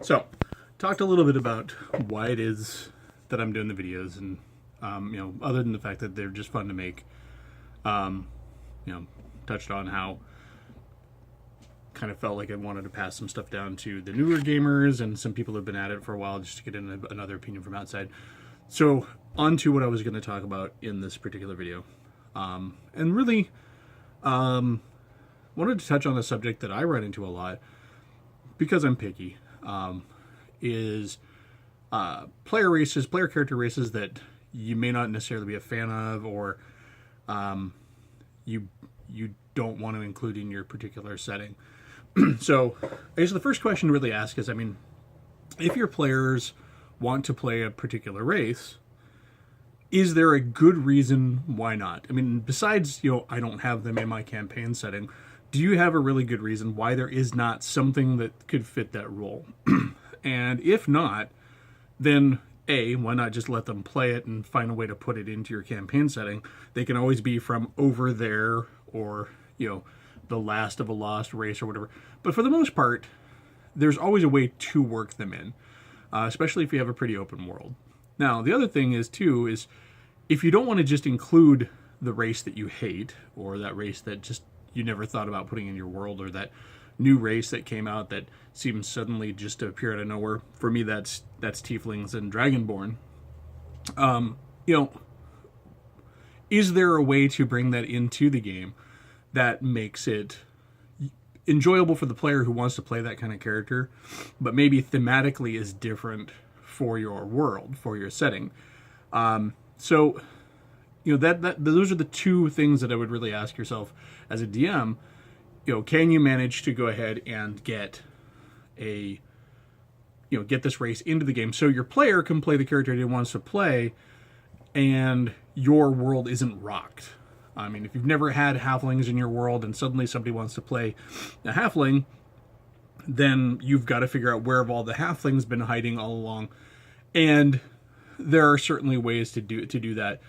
So, talked a little bit about why it is that I'm doing the videos, and other than the fact that they're just fun to make, um, touched on how kind of felt like I wanted to pass some stuff down to the newer gamers and some people who've been at it for a while, just to get another opinion from outside. So, on to what I was going to talk about in this particular video, and really wanted to touch on a subject that I run into a lot because I'm picky. Is player character races that you may not necessarily be a fan of, or you don't want to include in your particular setting. So, I guess the first question to really ask is, if your players want to play a particular race, is there a good reason why not? Besides, I don't have them in my campaign setting, do you have a really good reason why there is not something that could fit that role? And if not, then A, why not just let them play it and find a way to put it into your campaign setting? They can always be from over there, or, the last of a lost race or whatever. But for the most part, there's always a way to work them in, especially if you have a pretty open world. Now, the other thing is, too, is if you don't want to just include the race that you hate, or that race that just you never thought about putting in your world, or that new race that came out that seems suddenly just to appear out of nowhere. For me, that's Tieflings and Dragonborn. Is there a way to bring that into the game that makes it enjoyable for the player who wants to play that kind of character, but maybe thematically is different for your world, for your setting? So those are the two things that I would really ask yourself as a DM. Can you manage to go ahead and get this race into the game so your player can play the character he wants to play, and your world isn't rocked? If you've never had halflings in your world and suddenly somebody wants to play a halfling, then you've got to figure out where have all the halflings been hiding all along. And there are certainly ways to do that.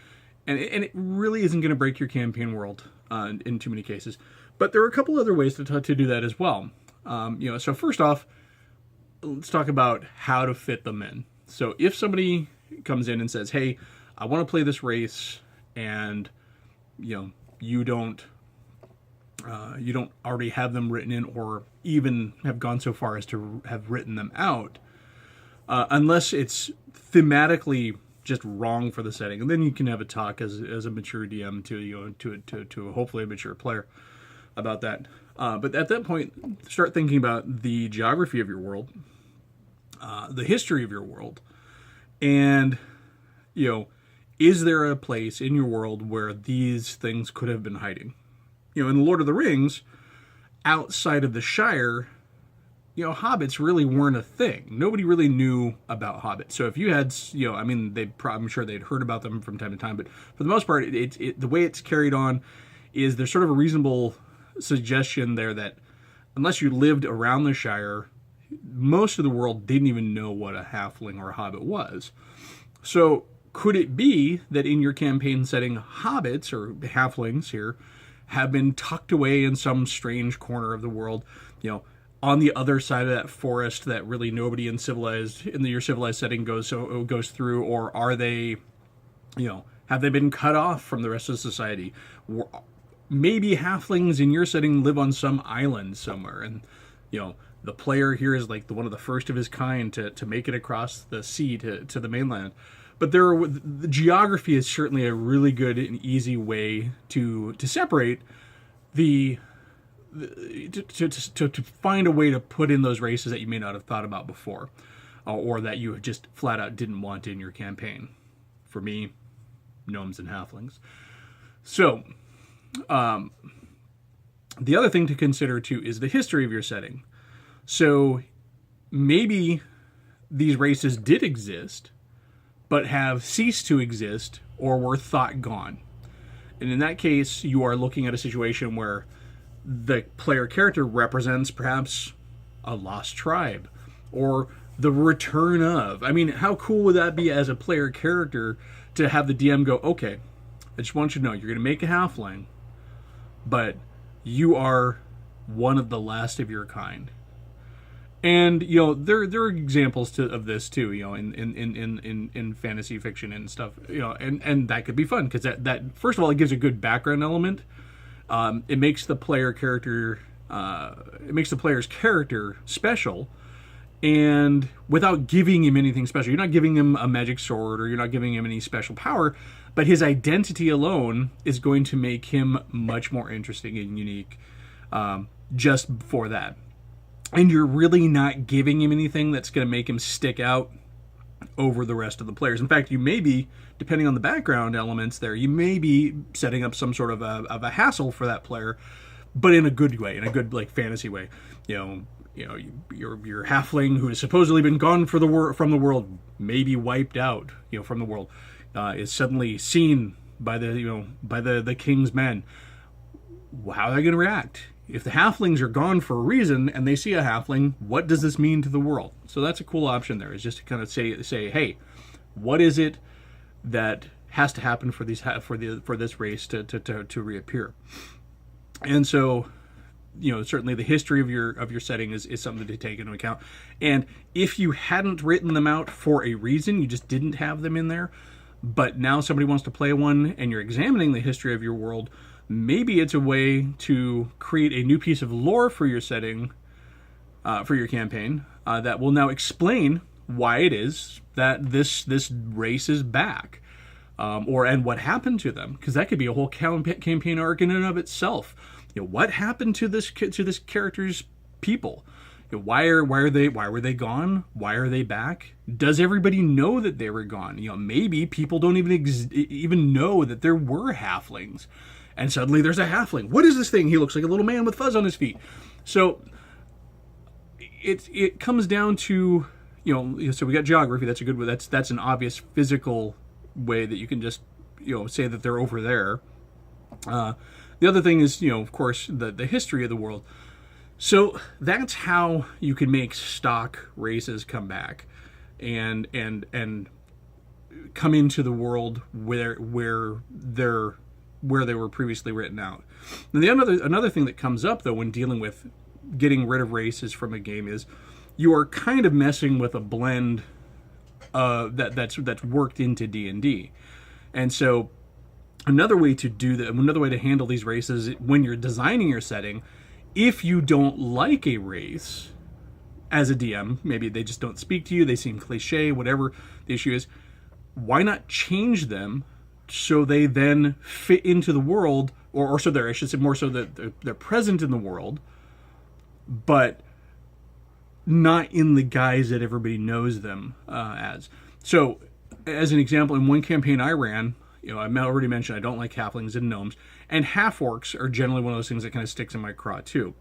And it really isn't going to break your campaign world in too many cases. But there are a couple other ways to do that as well. So first off, let's talk about how to fit them in. So if somebody comes in and says, hey, I want to play this race, and you don't already have them written in, or even have gone so far as to have written them out, unless it's thematically just wrong for the setting, and then you can have a talk as a mature DM to hopefully a mature player about that. But at that point, start thinking about the geography of your world, the history of your world, and is there a place in your world where these things could have been hiding? In The Lord of the Rings, outside of the Shire, hobbits really weren't a thing. Nobody really knew about hobbits. So if you had, I'm sure they'd heard about them from time to time, but for the most part, the way it's carried on is there's sort of a reasonable suggestion there that unless you lived around the Shire, most of the world didn't even know what a halfling or a hobbit was. So could it be that in your campaign setting, hobbits or halflings here have been tucked away in some strange corner of the world, on the other side of that forest that really nobody in your civilized setting goes through? Or are they, have they been cut off from the rest of society? Maybe halflings in your setting live on some island somewhere, and the player here is like one of the first of his kind to make it across the sea to the mainland. But the geography is certainly a really good and easy way to separate to find a way to put in those races that you may not have thought about before, or that you just flat out didn't want in your campaign. For me, gnomes and halflings. So, the other thing to consider too is the history of your setting. So maybe these races did exist, but have ceased to exist or were thought gone. And in that case, you are looking at a situation where the player character represents perhaps a lost tribe, or the return of. How cool would that be as a player character to have the DM go, okay, I just want you to know, you're going to make a halfling, but you are one of the last of your kind. And there are examples of this too, in fantasy fiction and stuff, and that could be fun because that first of all, it gives a good background element. It makes the player's character special, and without giving him anything special. You're not giving him a magic sword, or you're not giving him any special power, but his identity alone is going to make him much more interesting and unique, just for that. And you're really not giving him anything that's going to make him stick out over the rest of the players. In fact, you may be, depending on the background elements there, you may be setting up some sort of a hassle for that player, but in a good way, in a good fantasy way. Your halfling, who has supposedly been gone from the world, maybe wiped out, from the world, is suddenly seen by the king's men. How are they going to react? If the halflings are gone for a reason and they see a halfling, what does this mean to the world? So that's a cool option there, is just to kind of say, hey, what is it that has to happen for this race to reappear? And so, certainly the history of your setting is something to take into account. And if you hadn't written them out for a reason, you just didn't have them in there, but now somebody wants to play one and you're examining the history of your world, maybe it's a way to create a new piece of lore for your setting, for your campaign, that will now explain why it is that this race is back, and what happened to them, because that could be a whole campaign arc in and of itself. What happened to this character's people? Why were they gone? Why are they back? Does everybody know that they were gone? Maybe people don't even know that there were halflings. And suddenly there's a halfling. What is this thing? He looks like a little man with fuzz on his feet. So it comes down to, so we got geography. That's a good way. That's an obvious physical way that you can just, say that they're over there. The other thing is, of course, the history of the world. So that's how you can make stock races come back and come into the world where they were previously written out. And another thing that comes up, though, when dealing with getting rid of races from a game is you are kind of messing with a blend that's worked into D&D. And so another way to handle these races when you're designing your setting, if you don't like a race as a DM, maybe they just don't speak to you, they seem cliche, whatever the issue is, why not change them so they then fit into the world, or so I should say more so that they're present in the world, but not in the guise that everybody knows them as. So, as an example, in one campaign I ran, I already mentioned I don't like halflings and gnomes, and half-orcs are generally one of those things that kind of sticks in my craw too.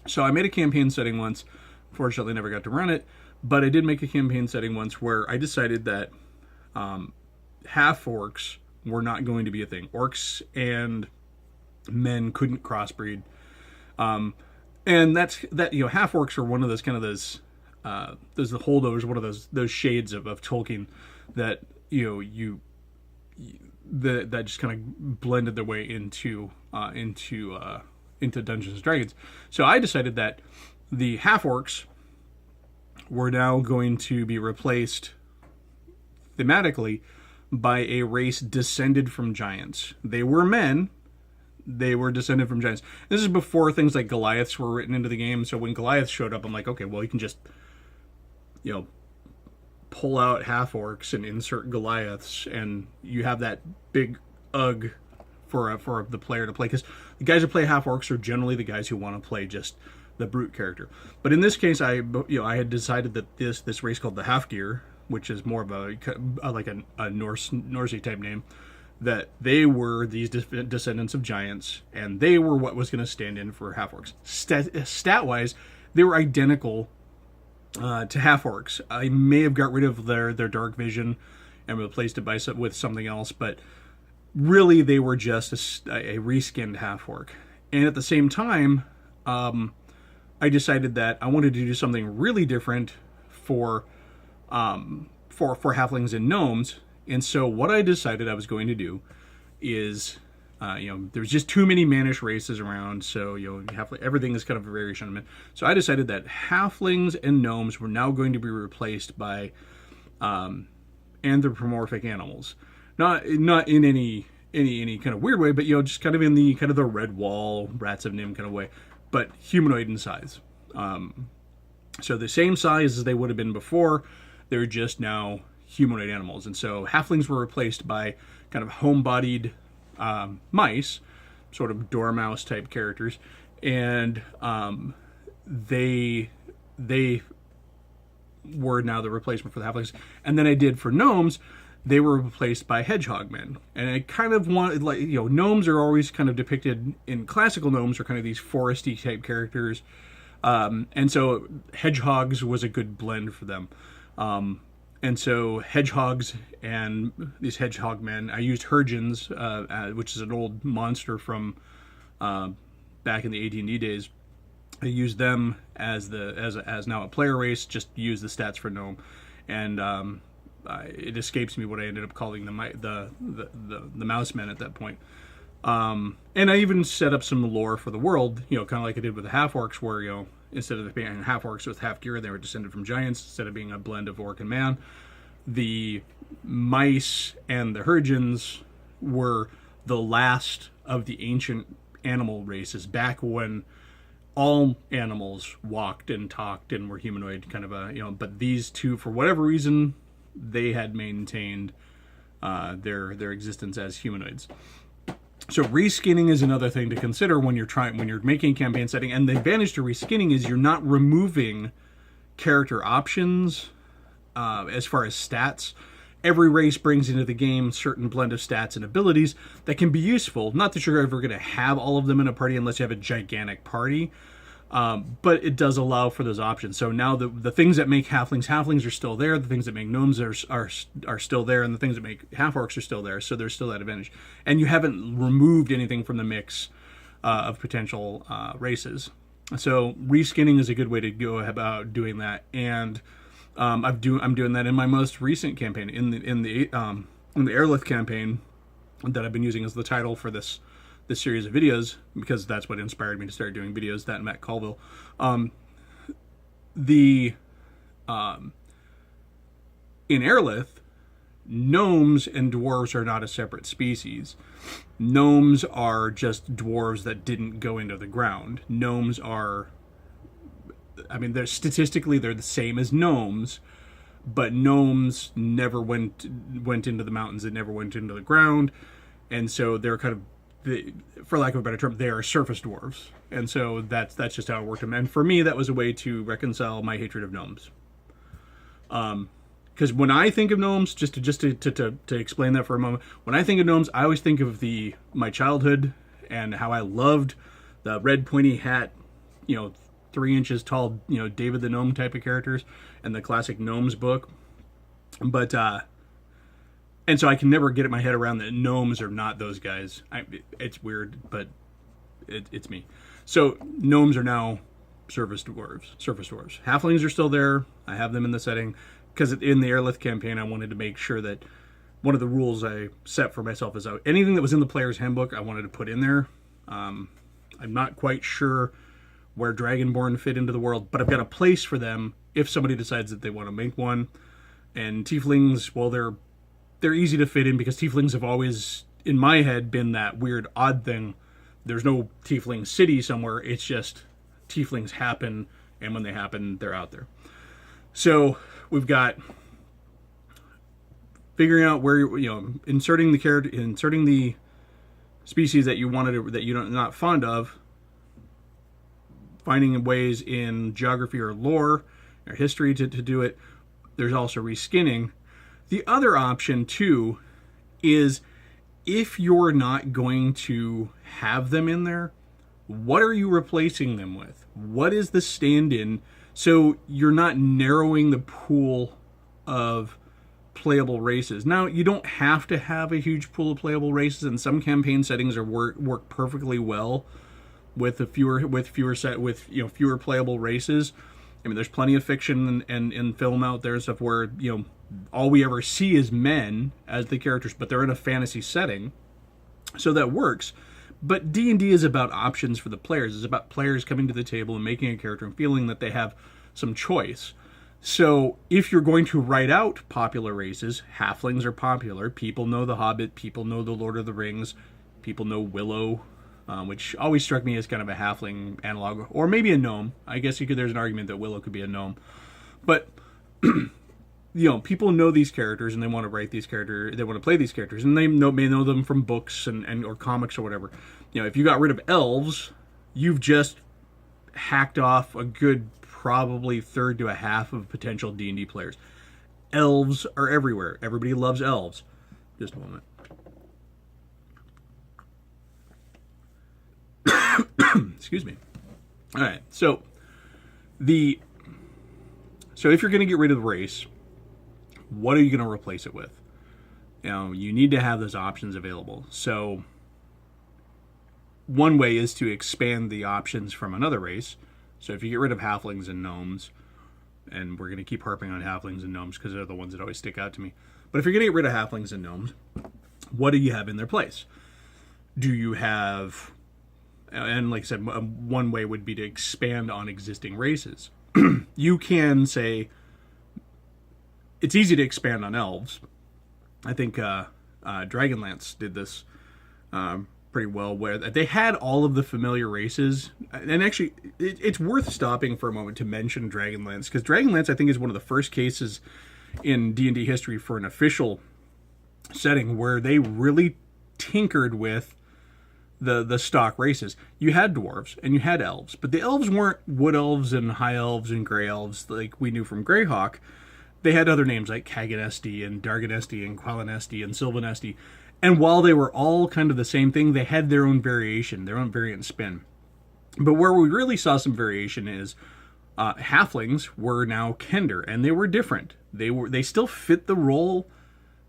So I made a campaign setting once, fortunately never got to run it, but I did make a campaign setting once where I decided that half-orcs were not going to be a thing. Orcs and men couldn't crossbreed. And half-orcs are one of those kind of those the holdovers, one of those shades of Tolkien that that just kind of blended their way into Dungeons and Dragons. So I decided that the half-orcs were now going to be replaced thematically by a race descended from giants. They were men. They were descended from giants. This is before things like Goliaths were written into the game. So when Goliath showed up, I'm like, okay, well, you can just, pull out half-orcs and insert Goliaths, and you have that big UG for the player to play. Because the guys who play half-orcs are generally the guys who want to play just the brute character. But in this case, I had decided that this race called the Halfgear, which is more of a Norsey type name, that they were these descendants of giants, and they were what was going to stand in for half-orcs. Stat-wise, they were identical to half-orcs. I may have got rid of their dark vision and replaced it with something else, but really they were just a reskinned half-orc. And at the same time, I decided that I wanted to do something really different for halflings and gnomes. And so what I decided I was going to do is there's just too many mannish races around, so everything is kind of a variation on men. So I decided that halflings and gnomes were now going to be replaced by anthropomorphic animals, not in any kind of weird way, but just kind of in the kind of the Red Wall, Rats of Nim kind of way, but humanoid in size. So the same size as they would have been before, they're just now humanoid animals, and so halflings were replaced by kind of home-bodied mice, sort of dormouse type characters, and they were now the replacement for the halflings. And then I did for gnomes, they were replaced by hedgehog men, and I kind of wanted, gnomes are always kind of depicted in classical gnomes are kind of these foresty type characters, and so hedgehogs was a good blend for them. And so hedgehogs and these hedgehog men, I used Hurgens, which is an old monster from back in the AD&D days. I used them as now a player race. Just use the stats for gnome, and it escapes me what I ended up calling the mouse men at that point. And I even set up some lore for the world, kind of like I did with the half orcs, where instead of being half orcs with half gear, they were descended from giants. Instead of being a blend of orc and man, the mice and the Hurgens were the last of the ancient animal races, back when all animals walked and talked and were humanoid, kind of but these two, for whatever reason, they had maintained their existence as humanoids. So reskinning is another thing to consider when you're making a campaign setting. And the advantage to reskinning is you're not removing character options as far as stats. Every race brings into the game certain blend of stats and abilities that can be useful. Not that you're ever going to have all of them in a party unless you have a gigantic party, but it does allow for those options. So now the things that make halflings are still there. The things that make gnomes are still there, and the things that make half orcs are still there. So there's still that advantage, and you haven't removed anything from the mix of potential races. So reskinning is a good way to go about doing that, and I'm doing that in my most recent campaign, in the Aerolith campaign that I've been using as the title for this series of videos, because that's what inspired me to start doing videos, that and Matt Colville. In Aerolith, gnomes and dwarves are not a separate species. Gnomes are just dwarves that didn't go into the ground. Gnomes are, they're statistically they're the same as gnomes, but gnomes never went into the mountains. It never went into the ground, and so they're kind of, for lack of a better term, they are surface dwarves. And so that's just how it worked. And for me, that was a way to reconcile my hatred of gnomes. Because when I think of gnomes, just to explain that for a moment, when I think of gnomes, I always think of my childhood and how I loved the red pointy hat, 3 inches tall, David the Gnome type of characters, and the classic Gnomes book. But and so I can never get my head around that gnomes are not those guys. It's weird, but it's me. So gnomes are now surface dwarves. Halflings are still there. I have them in the setting because in the Aerolith campaign, I wanted to make sure that one of the rules I set for myself is anything that was in the player's handbook, I wanted to put in there. I'm not quite sure where Dragonborn fit into the world, but I've got a place for them if somebody decides that they want to make one. And tieflings, well, they're easy to fit in because tieflings have always, in my head, been that weird, odd thing. There's no tiefling city somewhere. It's just tieflings happen, and when they happen, they're out there. So we've got figuring out where inserting the species that you wanted that you're not fond of, finding ways in geography or lore or history to do it. There's also reskinning. The other option, too, is if you're not going to have them in there, what are you replacing them with? What is the stand-in? So you're not narrowing the pool of playable races. Now, you don't have to have a huge pool of playable races, and some campaign settings work perfectly well with fewer playable races. There's plenty of fiction and film out there, stuff where all we ever see is men as the characters, but they're in a fantasy setting. So that works. But D&D is about options for the players. It's about players coming to the table and making a character and feeling that they have some choice. So if you're going to write out popular races, halflings are popular. People know The Hobbit. People know The Lord of the Rings. People know Willow, which always struck me as kind of a halfling analog, or maybe a gnome. I guess there's an argument that Willow could be a gnome. But people know these characters and they want to write these characters. They want to play these characters, and they may know them from books and or comics or whatever. If you got rid of elves, you've just hacked off a good probably third to a half of potential D&D players. Elves are everywhere. Everybody loves elves. Just a moment. Excuse me. All right. So if you're going to get rid of the race, what are you going to replace it with? You need to have those options available. So one way is to expand the options from another race. So if you get rid of halflings and gnomes, and we're going to keep harping on halflings and gnomes because they're the ones that always stick out to me. But if you're going to get rid of halflings and gnomes, what do you have in their place? Do you have, and like I said, one way would be to expand on existing races. You can say, it's easy to expand on elves. I think Dragonlance did this pretty well, where they had all of the familiar races. And actually, it's worth stopping for a moment to mention Dragonlance, because Dragonlance, I think, is one of the first cases in D&D history for an official setting where they really tinkered with the stock races. You had dwarves and you had elves, but the elves weren't wood elves and high elves and gray elves like we knew from Greyhawk. They had other names like Kaganesti and Darganesti and Qualinesti and Sylvanesti. And while they were all kind of the same thing, they had their own variation, their own variant spin. But where we really saw some variation is halflings were now Kender, and they were different. They still fit the role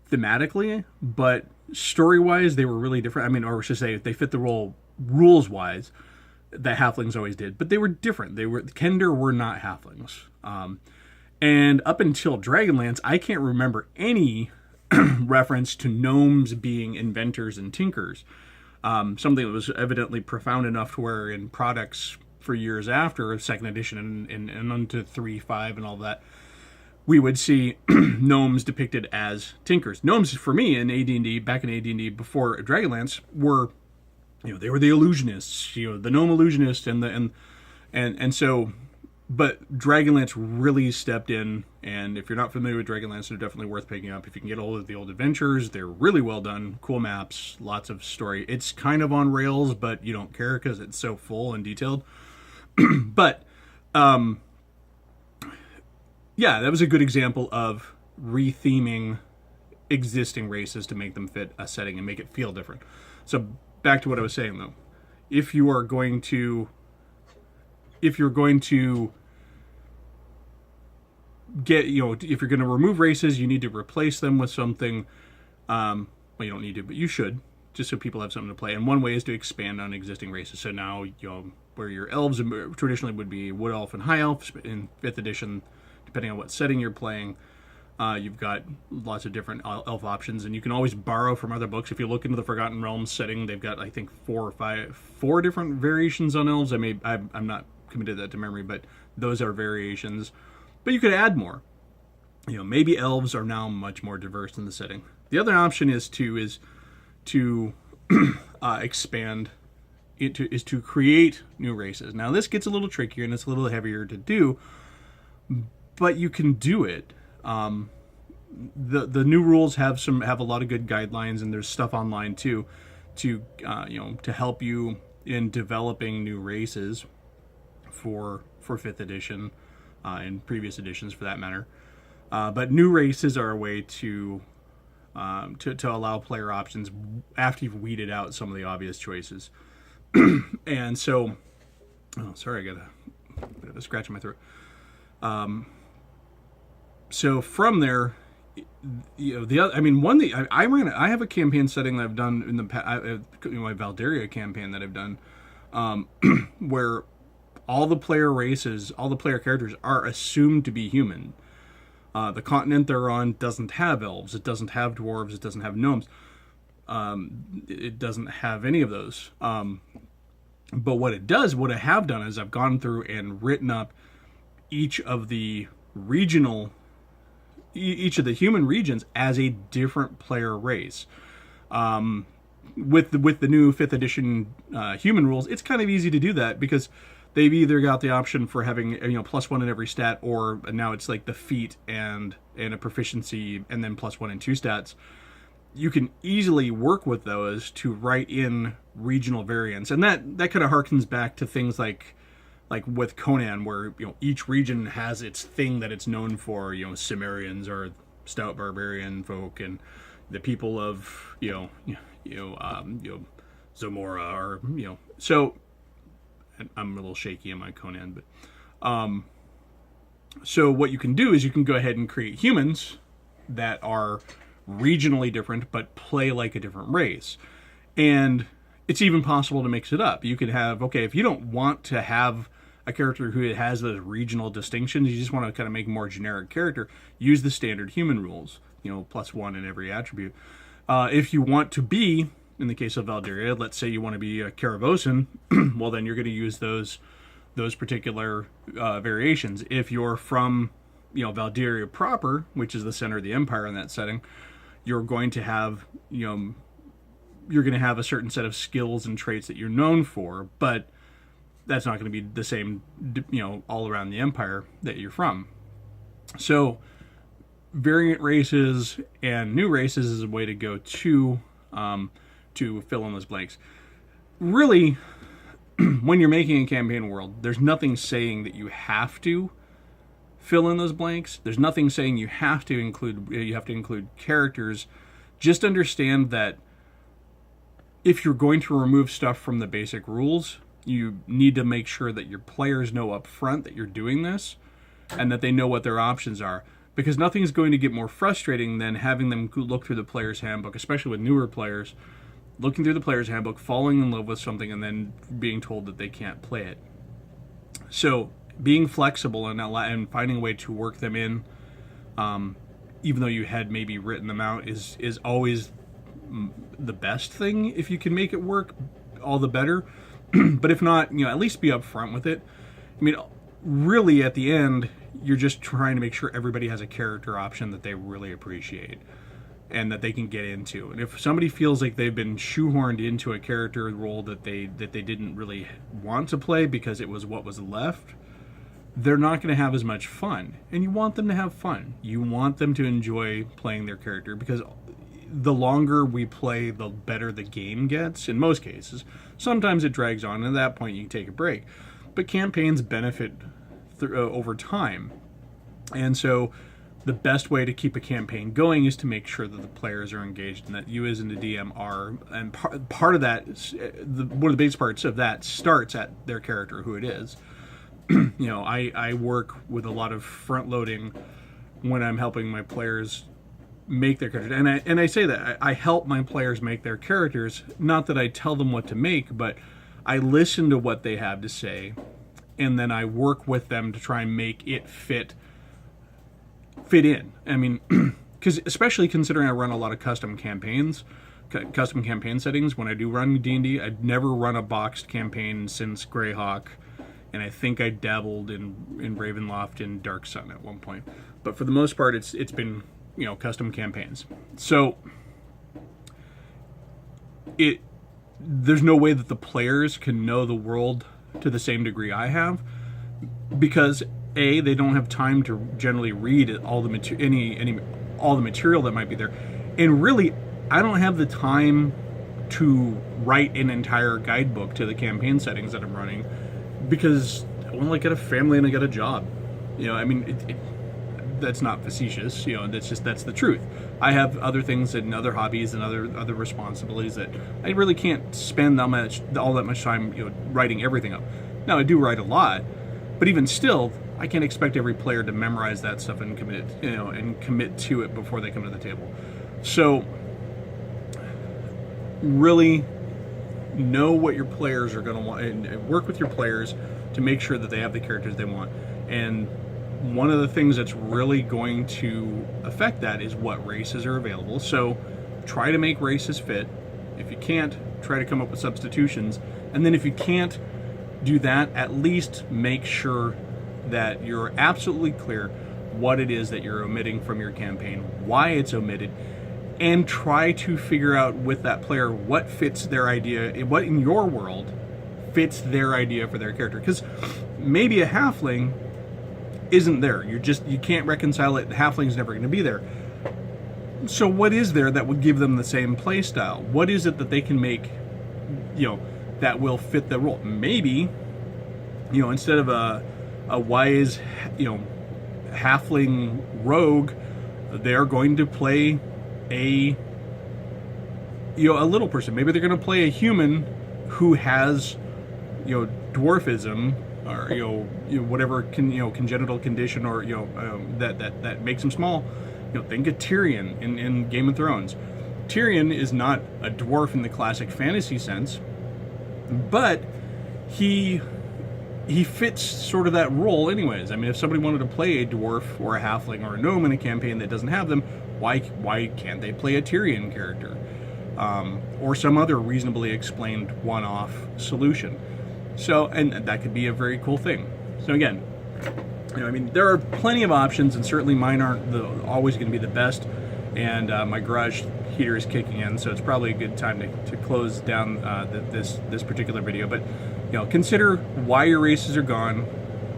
thematically, but story-wise, they were really different. I mean, or I should say, they fit the role rules-wise that halflings always did, but they were different. Kender were not halflings. And up until Dragonlance, I can't remember any reference to gnomes being inventors and tinkers. Something that was evidently profound enough to where in products for years after second edition and onto 3.5 and all that, we would see gnomes depicted as tinkers. Gnomes, for me, in AD&D, back in AD&D before Dragonlance, were, they were the illusionists, the gnome illusionist, and so, but Dragonlance really stepped in, and if you're not familiar with Dragonlance, they're definitely worth picking up. If you can get hold of the old adventures, they're really well done, cool maps, lots of story. It's kind of on rails, but you don't care because it's so full and detailed. But, yeah, that was a good example of retheming existing races to make them fit a setting and make it feel different. So back to what I was saying, though. If you're going to get, if you're going to remove races, you need to replace them with something. Well, you don't need to, but you should, just so people have something to play. And one way is to expand on existing races. So now, where your elves traditionally would be wood elf and high elf in 5th edition, depending on what setting you're playing, you've got lots of different elf options, and you can always borrow from other books. If you look into the Forgotten Realms setting, they've got, I think, 4 different variations on elves. I'm not committed that to memory, but those are variations. But you could add more. Maybe elves are now much more diverse in the setting. The other option is to expand. Is to create new races. Now this gets a little trickier and it's a little heavier to do, but you can do it. The new rules have a lot of good guidelines, and there's stuff online too to help you in developing new races for 5th edition and previous editions for that matter. But new races are a way to allow player options after you've weeded out some of the obvious choices. And so, sorry, I got a bit of a scratch in my throat. So from there, one thing I have a campaign setting that I've done in the past, my Valdaria campaign that I've done, where all the player races, all the player characters are assumed to be human. The continent they're on doesn't have elves, it doesn't have dwarves, it doesn't have gnomes. It doesn't have any of those. But what it does, what I have done is I've gone through and written up each of the regional, each of the human regions as a different player race. With the new 5th edition human rules, it's kind of easy to do that because they've either got the option for having +1 in every stat, or now it's like the feat and a proficiency and then +1 in 2 stats. You can easily work with those to write in regional variants, and that kind of harkens back to things like with Conan, where each region has its thing that it's known for. Cimmerians are stout barbarian folk, and the people of Zamora are so. I'm a little shaky on my Conan, but so what you can do is you can go ahead and create humans that are regionally different but play like a different race. And it's even possible to mix it up. You could have, if you don't want to have a character who has those regional distinctions, you just want to kind of make a more generic character, use the standard human rules, +1 in every attribute. If you want to be, in the case of Valdyria, let's say you want to be a Karavosan, well, then you're going to use those particular variations. If you're from Valdyria proper, which is the center of the empire in that setting, you're going to have a certain set of skills and traits that you're known for, but that's not going to be the same all around the empire that you're from. So variant races and new races is a way to go to fill in those blanks. Really, when you're making a campaign world, there's nothing saying that you have to fill in those blanks. There's nothing saying you have to include characters. Just understand that if you're going to remove stuff from the basic rules, you need to make sure that your players know up front that you're doing this and that they know what their options are. Because nothing's going to get more frustrating than having them look through the player's handbook, especially with newer players, looking through the player's handbook, falling in love with something, and then being told that they can't play it. So being flexible and finding a way to work them in, even though you had maybe written them out, is always the best thing. If you can make it work, all the better. But if not, at least be upfront with it. I mean, really, at the end, you're just trying to make sure everybody has a character option that they really appreciate and that they can get into. And if somebody feels like they've been shoehorned into a character role that they didn't really want to play because it was what was left, they're not going to have as much fun. And you want them to have fun. You want them to enjoy playing their character, because the longer we play, the better the game gets, in most cases. Sometimes it drags on, and at that point you can take a break. But campaigns benefit over time. And so the best way to keep a campaign going is to make sure that the players are engaged and that you as in the DM are. And part of that, one of the biggest parts of that starts at their character, who it is. I work with a lot of front loading when I'm helping my players make their characters. And I say that I help my players make their characters, not that I tell them what to make, but I listen to what they have to say, and then I work with them to try and make it fit in. I mean, because especially considering I run a lot of custom campaign settings. When I do run D&D, I'd never run a boxed campaign since Greyhawk, and I think I dabbled in Ravenloft and Dark Sun at one point. But for the most part, it's been custom campaigns. So there's no way that the players can know the world to the same degree I have, because they don't have time to generally read all the all the material that might be there, and really I don't have the time to write an entire guidebook to the campaign settings that I'm running, because I got a family and I got a job. That's not facetious. That's the truth. I have other things and other hobbies and other responsibilities that I really can't spend all that much time writing everything up. Now I do write a lot, but even still, I can't expect every player to memorize that stuff and commit to it before they come to the table. So really know what your players are going to want, and work with your players to make sure that they have the characters they want. And one of the things that's really going to affect that is what races are available. So try to make races fit. If you can't, try to come up with substitutions. And then if you can't do that, at least make sure that you're absolutely clear what it is that you're omitting from your campaign, why it's omitted, and try to figure out with that player what fits their idea, what in your world fits their idea for their character. Because maybe a halfling isn't there. You can't reconcile it. The halfling's never going to be there. So what is there that would give them the same play style? What is it that they can make, that will fit the role? Maybe, instead of a wise, halfling rogue, they're going to play a little person. Maybe they're going to play a human who has, dwarfism, or whatever congenital condition, or that makes him small. Think of Tyrion in Game of Thrones. Tyrion is not a dwarf in the classic fantasy sense, but he fits sort of that role anyways. I mean, if somebody wanted to play a dwarf or a halfling or a gnome in a campaign that doesn't have them, why can't they play a Tyrion character? Or some other reasonably explained one-off solution. So, and that could be a very cool thing. So again, there are plenty of options, and certainly mine aren't always going to be the best. And my garage heater is kicking in, so it's probably a good time to close down this particular video. But consider why your races are gone,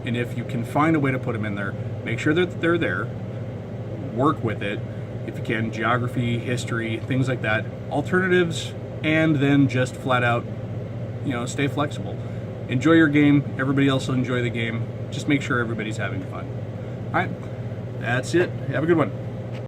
and if you can find a way to put them in there, make sure that they're there. Work with it if you can. Geography, history, things like that. Alternatives, and then just flat out, stay flexible. Enjoy your game. Everybody else will enjoy the game. Just make sure everybody's having fun. All right, that's it. Have a good one.